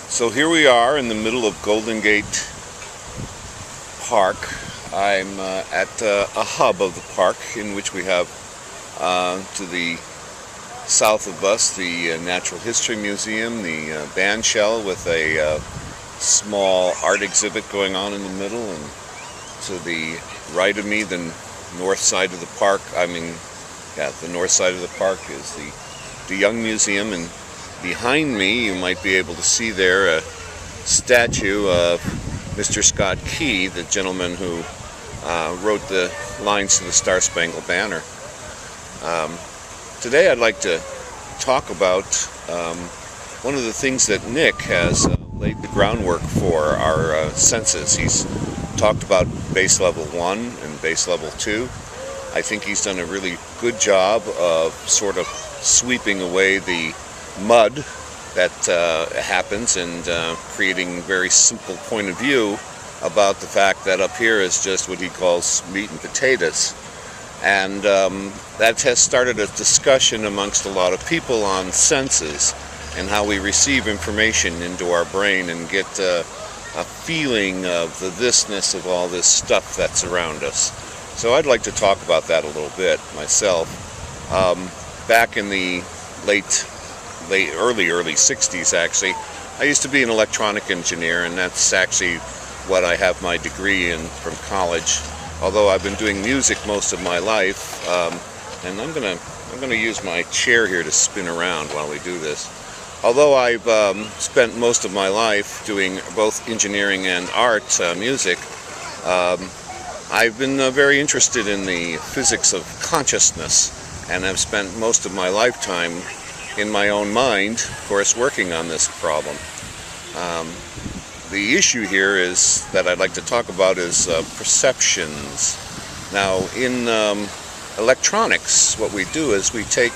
So here we are in the middle of Golden Gate Park. I'm at a hub of the park in which we have to the south of us the Natural History Museum, the band shell with a small art exhibit going on in the middle, and to the right of me, the north side of the park, the north side of the park is the Young Museum, and behind me you might be able to see there a statue of Mr. Scott Key, the gentleman who wrote the lines to the Star Spangled Banner. Today I'd like to talk about one of the things that Nick has laid the groundwork for, our senses. He's talked about base level 1 and base level 2. I think he's done a really good job of sort of sweeping away the mud that happens and creating a very simple point of view about the fact that up here is just what he calls meat and potatoes. And that has started a discussion amongst a lot of people on senses and how we receive information into our brain and get a feeling of the thisness of all this stuff that's around us. So I'd like to talk about that a little bit myself. Back in the early 60s, actually, I used to be an electronic engineer, and that's actually what I have my degree in from college. Although I've been doing music most of my life, and I'm gonna use my chair here to spin around while we do this. Although I've spent most of my life doing both engineering and art, music, I've been very interested in the physics of consciousness, and I've spent most of my lifetime in my own mind, of course, working on this problem. The issue here is that I'd like to talk about is perceptions. Now, in electronics, what we do is we take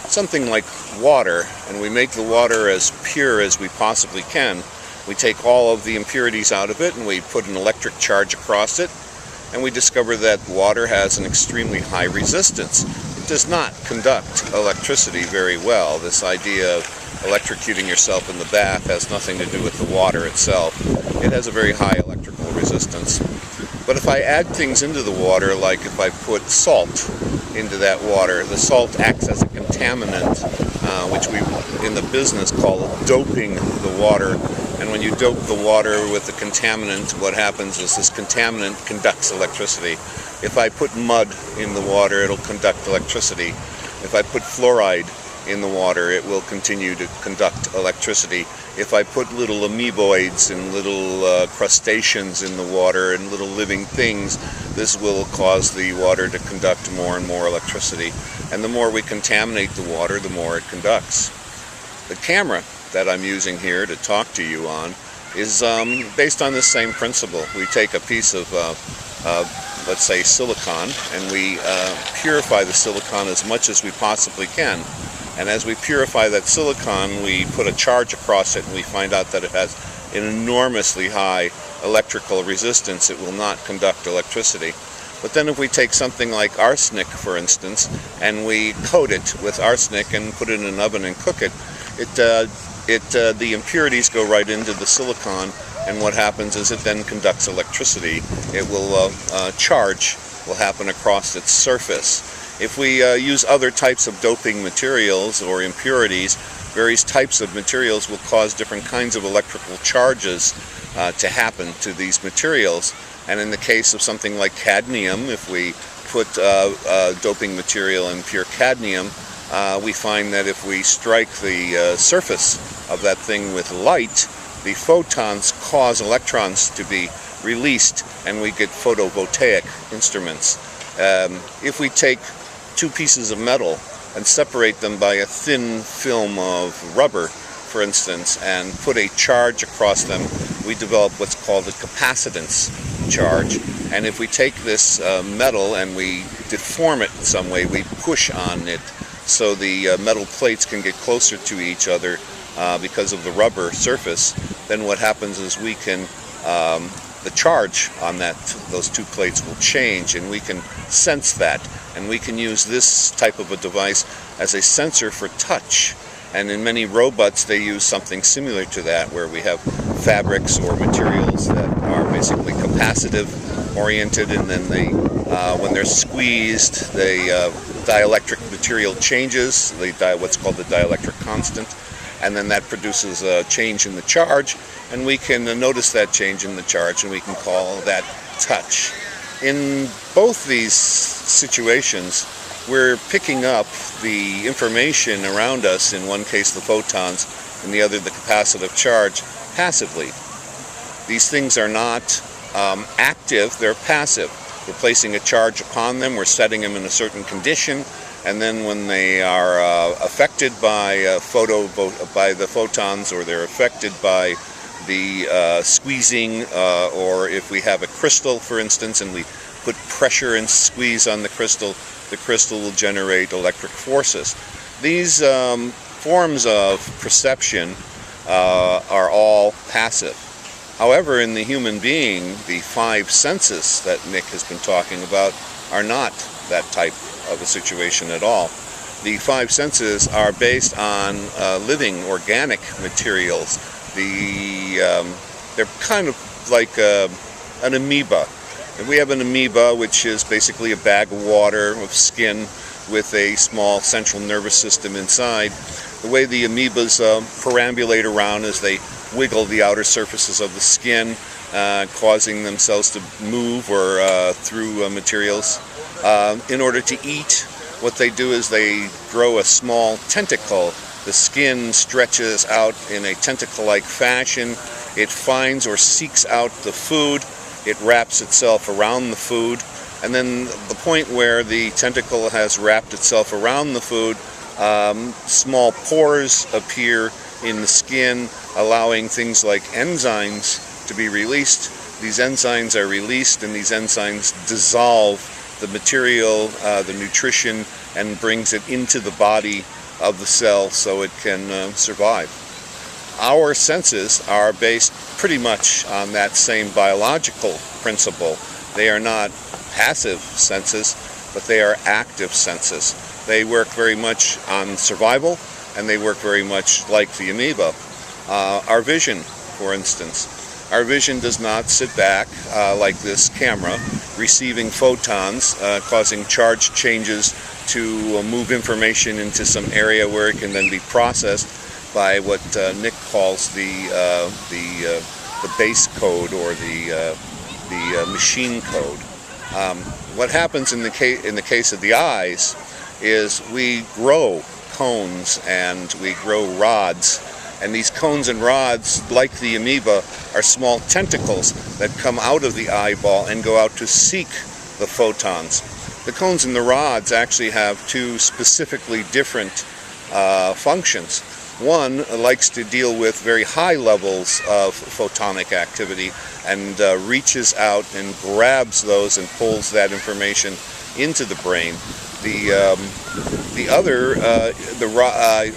something like water, and we make the water as pure as we possibly can. We take all of the impurities out of it, and we put an electric charge across it, and we discover that water has an extremely high resistance. It does not conduct electricity very well. This idea of electrocuting yourself in the bath has nothing to do with the water itself. It has a very high electrical resistance. But if I add things into the water, like if I put salt into that water, the salt acts as a contaminant, which we in the business call doping the water. And when you dope the water with the contaminant, what happens is this contaminant conducts electricity. If I put mud in the water, it'll conduct electricity. If I put fluoride in the water, it will continue to conduct electricity. If I put little amoeboids and little crustaceans in the water and little living things, this will cause the water to conduct more and more electricity. And the more we contaminate the water, the more it conducts. The camera that I'm using here to talk to you on is based on this same principle. We take a piece of let's say silicon, and we purify the silicon as much as we possibly can. And as we purify that silicon, we put a charge across it, and we find out that it has an enormously high electrical resistance. It will not conduct electricity. But then if we take something like arsenic, for instance, and we coat it with arsenic and put it in an oven and cook it, the impurities go right into the silicon, and what happens is it then conducts electricity. It will charge will happen across its surface. If we use other types of doping materials or impurities, various types of materials will cause different kinds of electrical charges to happen to these materials. And in the case of something like cadmium, if we put doping material in pure cadmium, we find that if we strike the surface of that thing with light, the photons cause electrons to be released, and we get photovoltaic instruments. If we take two pieces of metal and separate them by a thin film of rubber, for instance, and put a charge across them, we develop what's called a capacitance charge. And if we take this metal and we deform it in some way, we push on it so the metal plates can get closer to each other because of the rubber surface, then what happens is we can the charge on those two plates will change, and we can sense that, and we can use this type of a device as a sensor for touch. And in many robots they use something similar to that, where we have fabrics or materials that are basically capacitive oriented, and then they, when they're squeezed, the dielectric material changes, what's called the dielectric constant, and then that produces a change in the charge, and we can notice that change in the charge, and we can call that touch. In both these situations, we're picking up the information around us, in one case the photons, in the other the capacitive charge, passively. These things are not active, they're passive. We're placing a charge upon them, we're setting them in a certain condition, and then when they are affected by the photons, or they're affected by the squeezing, or if we have a crystal, for instance, and we put pressure and squeeze on the crystal will generate electric forces. These forms of perception are all passive. However, in the human being, the 5 senses that Nick has been talking about are not that type of a situation at all. The 5 senses are based on living organic materials. They're kind of like an amoeba. And we have an amoeba, which is basically a bag of water with skin with a small central nervous system inside. The way the amoebas perambulate around is they wiggle the outer surfaces of the skin, causing themselves to move or through materials. In order to eat, what they do is they grow a small tentacle. The skin stretches out in a tentacle-like fashion. It finds or seeks out the food. It wraps itself around the food, and then the point where the tentacle has wrapped itself around the food, small pores appear in the skin, allowing things like enzymes to be released. These enzymes are released, and these enzymes dissolve the material, the nutrition, and brings it into the body of the cell so it can survive. Our senses are based pretty much on that same biological principle. They are not passive senses, but they are active senses. They work very much on survival, and they work very much like the amoeba. Our vision, for instance. Our vision does not sit back like this camera, receiving photons, causing charge changes to move information into some area where it can then be processed by what Nick calls the base code, or the machine code. What happens in the case of the eyes is we grow cones and we grow rods, and these cones and rods, like the amoeba, are small tentacles that come out of the eyeball and go out to seek the photons. The cones and the rods actually have 2 specifically different functions. One likes to deal with very high levels of photonic activity and reaches out and grabs those and pulls that information into the brain. The other,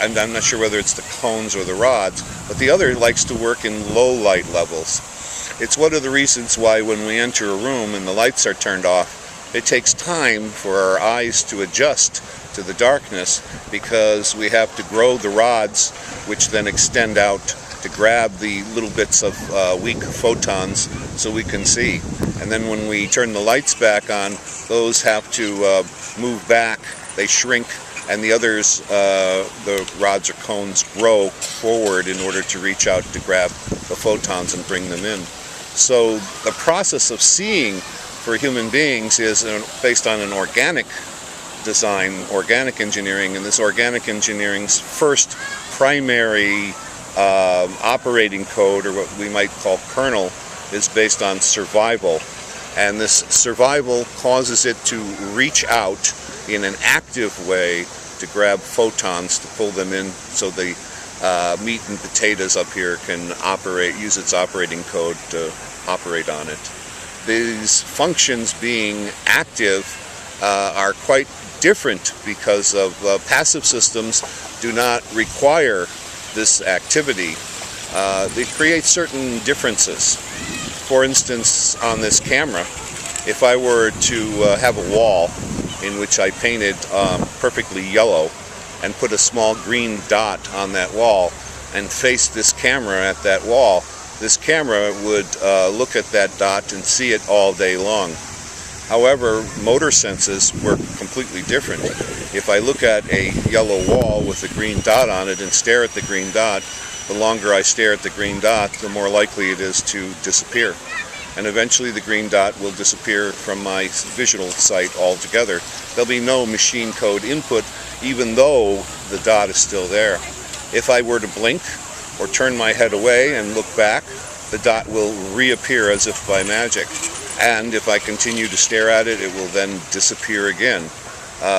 I'm not sure whether it's the cones or the rods, but the other likes to work in low light levels. It's one of the reasons why when we enter a room and the lights are turned off, it takes time for our eyes to adjust to the darkness, because we have to grow the rods, which then extend out to grab the little bits of weak photons so we can see. And then when we turn the lights back on, those have to move back, they shrink, and the others, the rods or cones, grow forward in order to reach out to grab the photons and bring them in. So the process of seeing for human beings is based on an organic design, organic engineering, and this organic engineering's first primary operating code, or what we might call kernel, is based on survival. And this survival causes it to reach out in an active way to grab photons, to pull them in, so the meat and potatoes up here can operate, use its operating code to operate on it. These functions being active are quite different, because of passive systems do not require this activity. They create certain differences. For instance, on this camera, if I were to have a wall in which I painted perfectly yellow, and put a small green dot on that wall and face this camera at that wall, this camera would look at that dot and see it all day long. However, motor senses work completely different. If I look at a yellow wall with a green dot on it and stare at the green dot, the longer I stare at the green dot, the more likely it is to disappear. And eventually the green dot will disappear from my visual sight altogether. There'll be no machine code input, even though the dot is still there. If I were to blink or turn my head away and look back, the dot will reappear as if by magic. And if I continue to stare at it, it will then disappear again.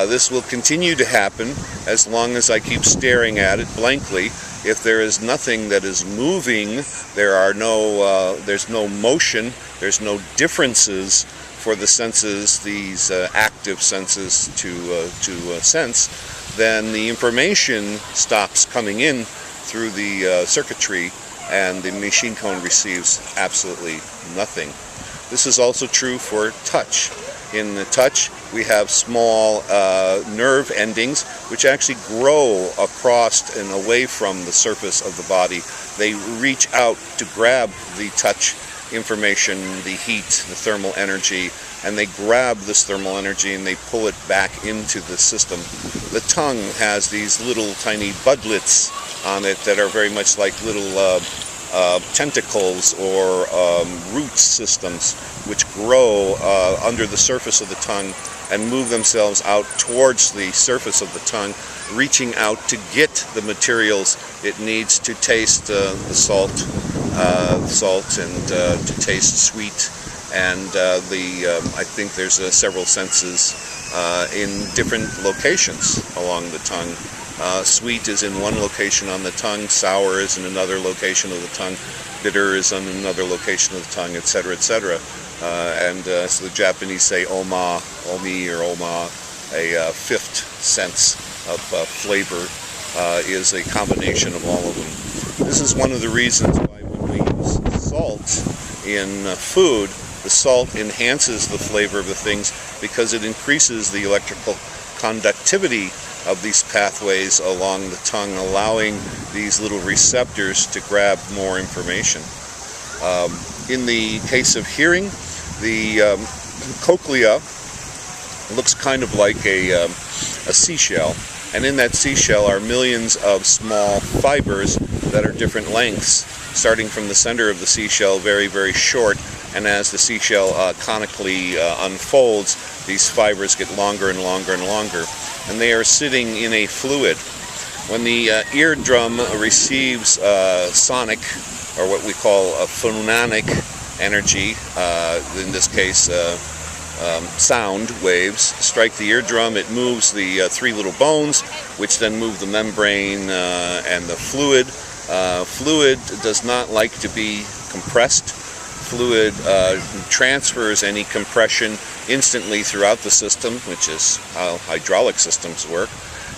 This will continue to happen as long as I keep staring at it blankly. If there is nothing that is moving, there's no motion, there's no differences for the senses, these active senses to sense, then the information stops coming in through the circuitry and the machine code receives absolutely nothing. This is also true for touch. In the touch, we have small nerve endings which actually grow across and away from the surface of the body. They reach out to grab the touch information, the heat, the thermal energy, and they grab this thermal energy and they pull it back into the system. The tongue has these little tiny budlets on it that are very much like little tentacles or root systems which grow under the surface of the tongue and move themselves out towards the surface of the tongue, reaching out to get the materials it needs to taste the salt and to taste sweet. And I think there's several senses in different locations along the tongue. Sweet is in one location on the tongue, sour is in another location of the tongue, bitter is on another location of the tongue, etc., etc. So the Japanese say oma, omi, or oma, a fifth sense of flavor is a combination of all of them. This is one of the reasons why when we use salt in food, the salt enhances the flavor of the things because it increases the electrical conductivity of these pathways along the tongue, allowing these little receptors to grab more information. In the case of hearing, the cochlea looks kind of like a seashell, and in that seashell are millions of small fibers that are different lengths, starting from the center of the seashell, very, very short, and as the seashell conically unfolds, these fibers get longer and longer and longer, and they are sitting in a fluid. When the eardrum receives sonic, or what we call a phonemic energy, in this case sound waves, strike the eardrum, it moves the three little bones, which then move the membrane and the fluid. Fluid does not like to be compressed. Fluid transfers any compression instantly throughout the system, which is how hydraulic systems work,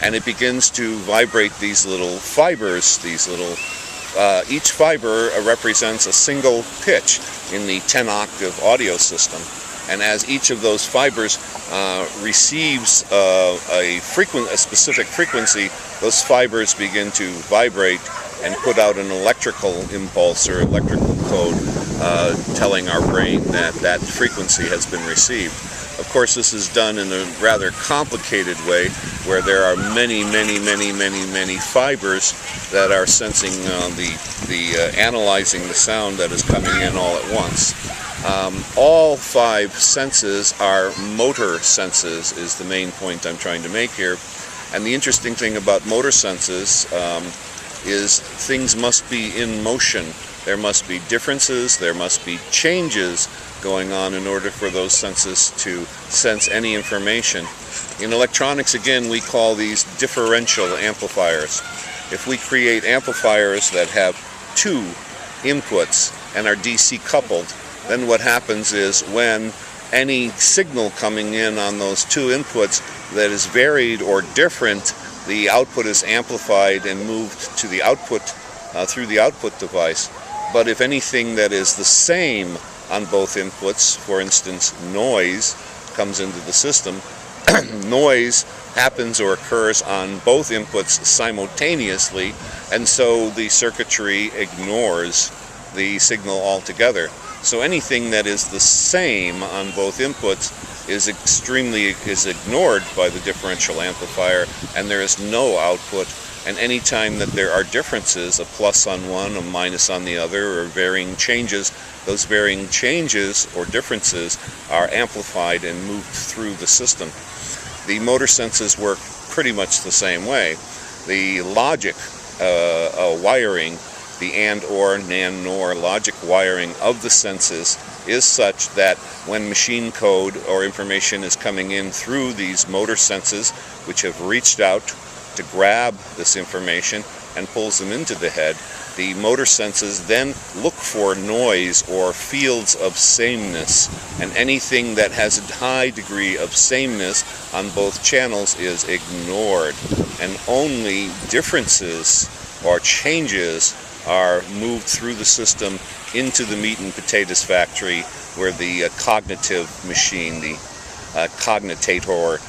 and it begins to vibrate these little fibers. Each fiber represents a single pitch in the 10-octave audio system, and as each of those fibers receives a specific frequency, those fibers begin to vibrate and put out an electrical impulse or electrical code telling our brain that that frequency has been received. Of course, this is done in a rather complicated way where there are many fibers that are sensing analyzing the sound that is coming in all at once. All five senses are motor senses is the main point I'm trying to make here. And the interesting thing about motor senses is things must be in motion. There must be differences, there must be changes going on in order for those senses to sense any information. In electronics, again, we call these differential amplifiers. If we create amplifiers that have two inputs and are DC coupled, then what happens is when any signal coming in on those two inputs that is varied or different, the output is amplified and moved to the output through the output device. But if anything that is the same on both inputs, for instance noise, comes into the system, noise happens or occurs on both inputs simultaneously, and so the circuitry ignores the signal altogether. So anything that is the same on both inputs is ignored by the differential amplifier, and there is no output. And any time that there are differences, a plus on one, a minus on the other, or varying changes, those varying changes or differences are amplified and moved through the system. The motor senses work pretty much the same way. The logic wiring, the and, or, nan, nor logic wiring of the senses is such that when machine code or information is coming in through these motor senses, which have reached out to grab this information and pulls them into the head, the motor senses then look for noise or fields of sameness, and anything that has a high degree of sameness on both channels is ignored, and only differences or changes are moved through the system into the meat and potatoes factory, where the cognitive machine, the cognitator,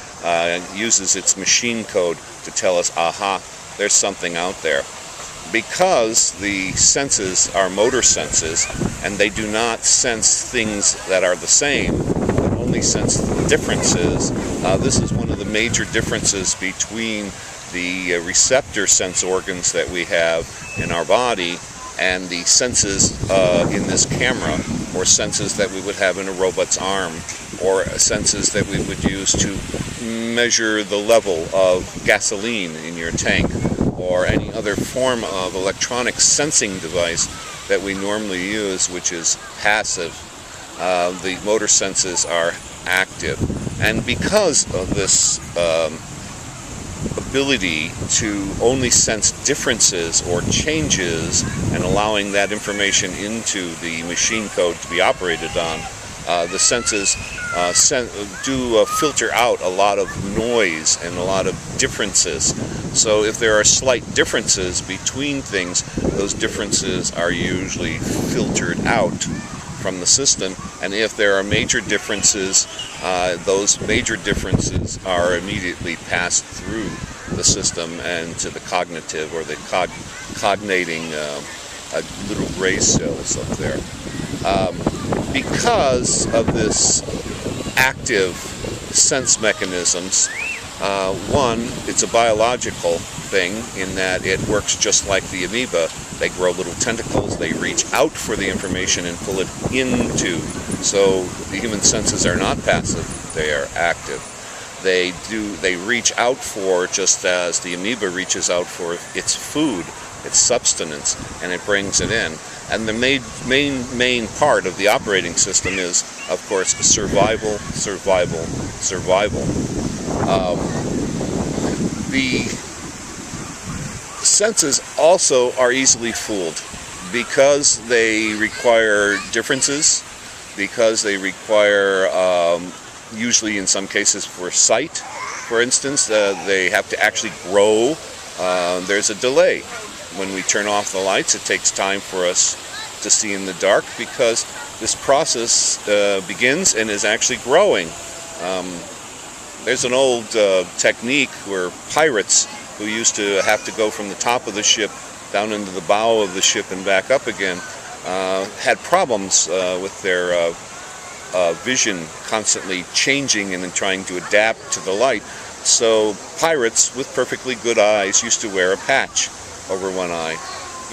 uses its machine code to tell us, aha, there's something out there. Because the senses are motor senses, and they do not sense things that are the same, but only sense differences, this is one of the major differences between the receptor sense organs that we have in our body and the senses in this camera, or senses that we would have in a robot's arm, or senses that we would use to measure the level of gasoline in your tank, or any other form of electronic sensing device that we normally use, which is passive. The motor senses are active. And because of this ability to only sense differences or changes and allowing that information into the machine code to be operated on, the senses do filter out a lot of noise and a lot of differences. So if there are slight differences between things, those differences are usually filtered out from the system, and if there are major differences, those major differences are immediately passed through the system and to the cognitive, or the cognating little gray cells up there. Because of this active sense mechanisms, one, it's a biological thing in that it works just like the amoeba. They grow little tentacles, they reach out for the information and pull it into. So the human senses are not passive, they are active. They reach out for, just as the amoeba reaches out for its food, its substance, and it brings it in. And the main part of the operating system is, of course, survival, survival, survival. The senses also are easily fooled because they require differences, because they require, usually in some cases for sight, for instance, they have to actually grow. There's a delay. When we turn off the lights, it takes time for us to see in the dark because this process begins and is actually growing. There's an old technique where pirates who used to have to go from the top of the ship down into the bow of the ship and back up again had problems with their vision constantly changing and then trying to adapt to the light. So pirates with perfectly good eyes used to wear a patch over one eye.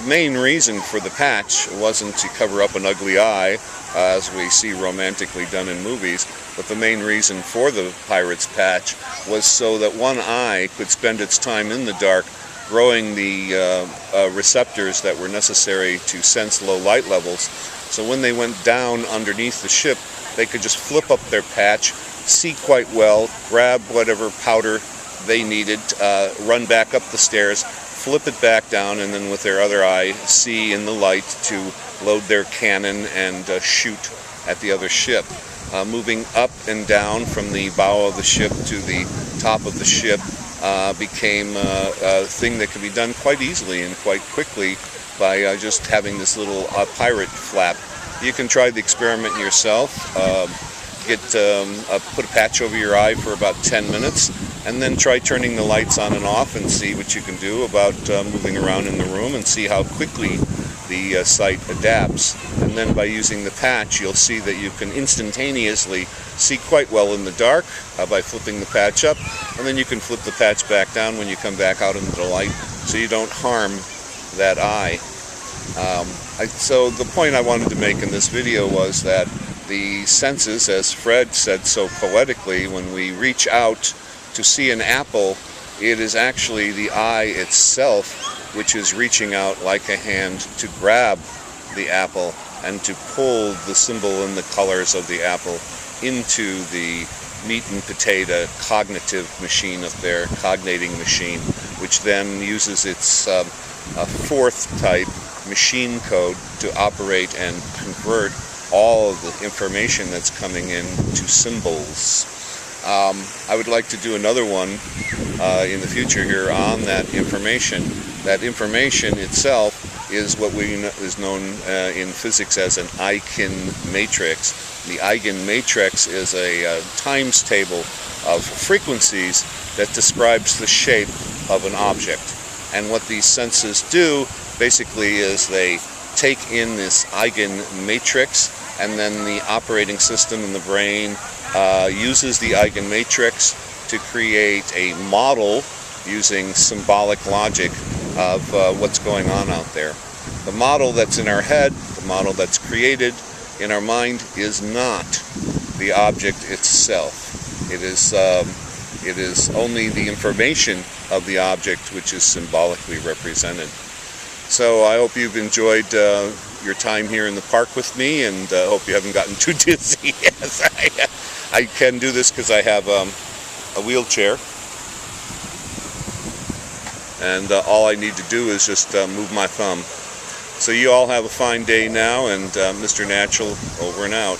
The main reason for the patch wasn't to cover up an ugly eye, as we see romantically done in movies, but the main reason for the pirate's patch was so that one eye could spend its time in the dark growing the receptors that were necessary to sense low light levels. So when they went down underneath the ship, they could just flip up their patch, see quite well, grab whatever powder they needed, run back up the stairs, flip it back down, and then with their other eye see in the light to load their cannon and shoot at the other ship. Moving up and down from the bow of the ship to the top of the ship became a thing that could be done quite easily and quite quickly by just having this little pirate flap. You can try the experiment yourself. put a patch over your eye for about 10 minutes, and then try turning the lights on and off and see what you can do about moving around in the room, and see how quickly the sight adapts. And then by using the patch, you'll see that you can instantaneously see quite well in the dark by flipping the patch up, and then you can flip the patch back down when you come back out into the light, so you don't harm that eye. So the point I wanted to make in this video was that the senses, as Fred said so poetically, when we reach out to see an apple, it is actually the eye itself which is reaching out like a hand to grab the apple and to pull the symbol and the colors of the apple into the meat and potato cognitive machine up there, cognating machine, which then uses its fourth type machine code to operate and convert all of the information that's coming in to symbols. I would like to do another one in the future here on that information. That information itself is what is known in physics as an eigenmatrix. The eigenmatrix is a times table of frequencies that describes the shape of an object. And what these senses do basically is they take in this eigenmatrix, and then the operating system in the brain uses the eigenmatrix to create a model using symbolic logic of what's going on out there. The model that's in our head, the model that's created in our mind, is not the object itself. It is only the information of the object which is symbolically represented. So I hope you've enjoyed your time here in the park with me, and hope you haven't gotten too dizzy. Yes, I can do this because I have a wheelchair, and all I need to do is just move my thumb. So you all have a fine day now, and Mr. Natural over and out.